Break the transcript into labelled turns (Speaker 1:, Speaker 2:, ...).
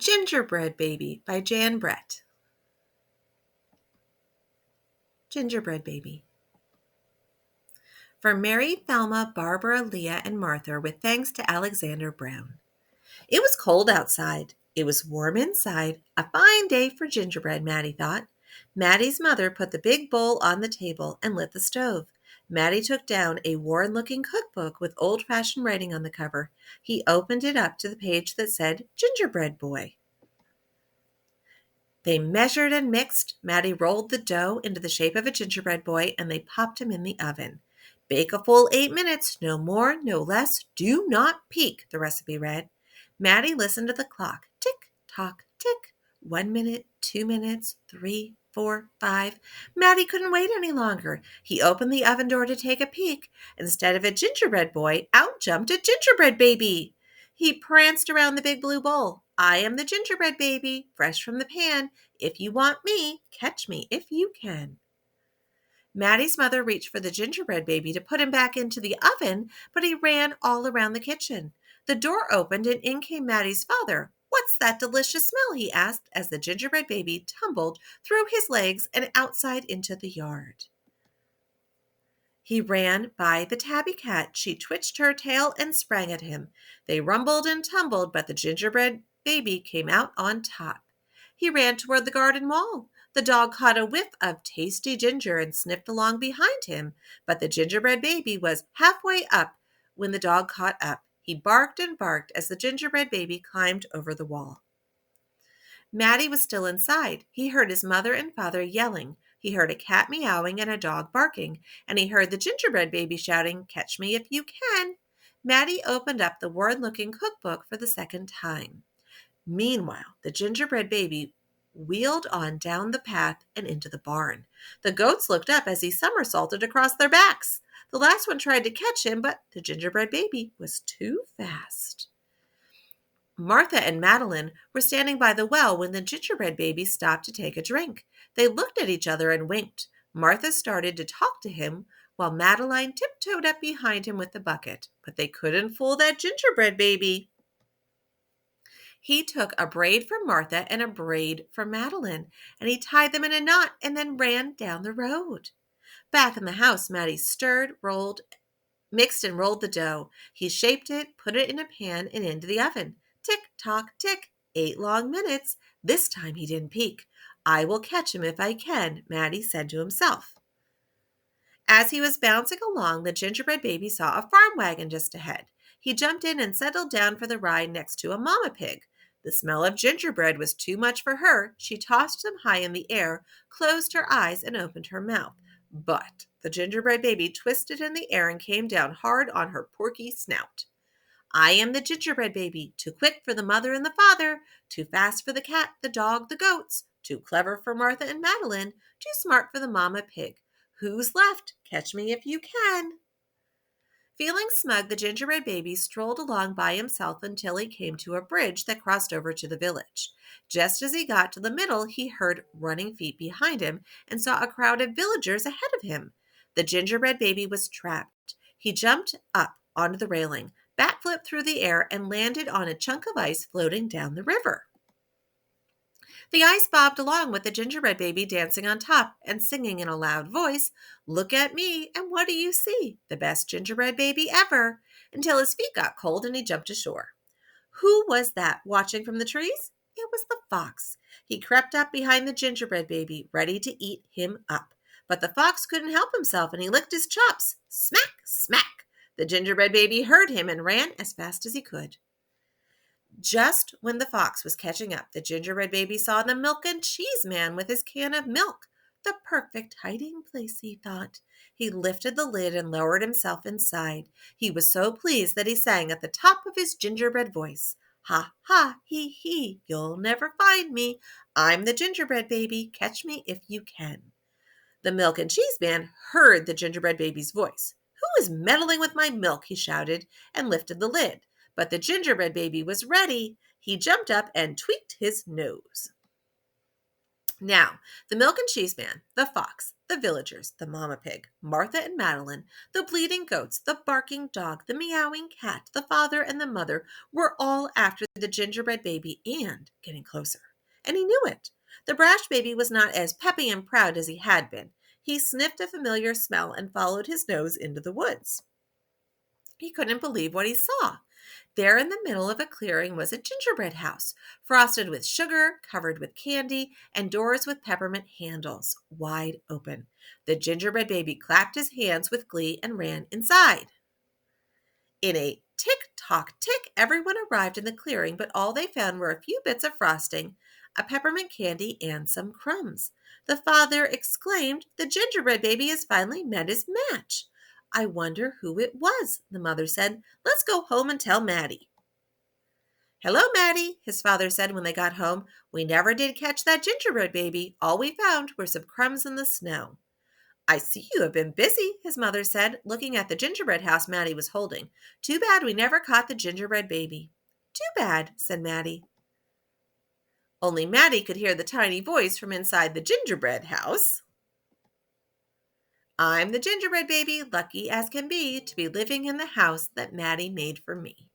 Speaker 1: Gingerbread Baby by Jan Brett. Gingerbread Baby. For Mary, Thelma, Barbara, Leah, and Martha, with thanks to Alexander Brown. It was cold outside. It was warm inside. A fine day for gingerbread, Maddie thought. Maddie's mother put the big bowl on the table and lit the stove. Maddie took down a worn-looking cookbook with old-fashioned writing on the cover. He opened it up to the page that said Gingerbread Boy. They measured and mixed. Maddie rolled the dough into the shape of a gingerbread boy, and they popped him in the oven. Bake a full 8 minutes, no more, no less. Do not peek, the recipe read. Maddie listened to the clock. Tick, tock, tick. 1 minute, 2 minutes, 3, 4, 5. Maddie couldn't wait any longer. He opened the oven door to take a peek. Instead of a gingerbread boy, out jumped a gingerbread baby. He pranced around the big blue bowl. I am the gingerbread baby, fresh from the pan. If you want me, catch me if you can. Maddie's mother reached for the gingerbread baby to put him back into the oven, but he ran all around the kitchen. The door opened and in came Maddie's father. What's that delicious smell? He asked as the gingerbread baby tumbled through his legs and outside into the yard. He ran by the tabby cat. She twitched her tail and sprang at him. They rumbled and tumbled, but the gingerbread baby came out on top. He ran toward the garden wall. The dog caught a whiff of tasty ginger and sniffed along behind him, but the gingerbread baby was halfway up when the dog caught up. He barked and barked as the gingerbread baby climbed over the wall. Maddie was still inside. He heard his mother and father yelling. He heard a cat meowing and a dog barking, and he heard the gingerbread baby shouting, "Catch me if you can." Maddie opened up the worn-looking cookbook for the second time. Meanwhile, the gingerbread baby wheeled on down the path and into the barn. The goats looked up as he somersaulted across their backs. The last one tried to catch him, but the gingerbread baby was too fast. Martha and Madeline were standing by the well when the gingerbread baby stopped to take a drink. They looked at each other and winked. Martha started to talk to him while Madeline tiptoed up behind him with the bucket. But they couldn't fool that gingerbread baby. He took a braid from Martha and a braid from Madeline, and he tied them in a knot and then ran down the road. Back in the house, Maddie stirred, mixed and rolled the dough. He shaped it, put it in a pan, and into the oven. Tick, tock, tick. 8 long minutes. This time he didn't peek. I will catch him if I can, Maddie said to himself. As he was bouncing along, the gingerbread baby saw a farm wagon just ahead. He jumped in and settled down for the ride next to a mama pig. The smell of gingerbread was too much for her. She tossed them high in the air, closed her eyes, and opened her mouth. But the gingerbread baby twisted in the air and came down hard on her porky snout. I am the gingerbread baby, too quick for the mother and the father, too fast for the cat, the dog, the goats, too clever for Martha and Madeline, too smart for the mama pig. Who's left? Catch me if you can. Feeling smug, the gingerbread baby strolled along by himself until he came to a bridge that crossed over to the village. Just as he got to the middle, he heard running feet behind him and saw a crowd of villagers ahead of him. The gingerbread baby was trapped. He jumped up onto the railing, backflipped through the air, and landed on a chunk of ice floating down the river. The ice bobbed along with the gingerbread baby dancing on top and singing in a loud voice, "Look at me, and what do you see? The best gingerbread baby ever," until his feet got cold and he jumped ashore. Who was that watching from the trees? It was the fox. He crept up behind the gingerbread baby, ready to eat him up. But the fox couldn't help himself, and he licked his chops. Smack, smack! The gingerbread baby heard him and ran as fast as he could. Just when the fox was catching up, the gingerbread baby saw the milk and cheese man with his can of milk. The perfect hiding place, he thought. He lifted the lid and lowered himself inside. He was so pleased that he sang at the top of his gingerbread voice. Ha, ha, he, you'll never find me. I'm the gingerbread baby, catch me if you can. The milk and cheese man heard the gingerbread baby's voice. Who is meddling with my milk? He shouted and lifted the lid. But the gingerbread baby was ready. He jumped up and tweaked his nose. Now, the milk and cheese man, the fox, the villagers, the mama pig, Martha and Madeline, the bleating goats, the barking dog, the meowing cat, the father and the mother were all after the gingerbread baby and getting closer. And he knew it. The brash baby was not as peppy and proud as he had been. He sniffed a familiar smell and followed his nose into the woods. He couldn't believe what he saw. There in the middle of a clearing was a gingerbread house, frosted with sugar, covered with candy, and doors with peppermint handles, wide open. The gingerbread baby clapped his hands with glee and ran inside. In a tick-tock tick, everyone arrived in the clearing, but all they found were a few bits of frosting, a peppermint candy, and some crumbs. The father exclaimed, "The gingerbread baby has finally met his match." "I wonder who it was," the mother said. "Let's go home and tell Maddie." "Hello, Maddie," his father said when they got home. "We never did catch that gingerbread baby. All we found were some crumbs in the snow." "I see you have been busy," his mother said, looking at the gingerbread house Maddie was holding. "Too bad we never caught the gingerbread baby." "Too bad," said Maddie. Only Maddie could hear the tiny voice from inside the gingerbread house. "I'm the gingerbread baby, lucky as can be to be living in the house that Maddie made for me."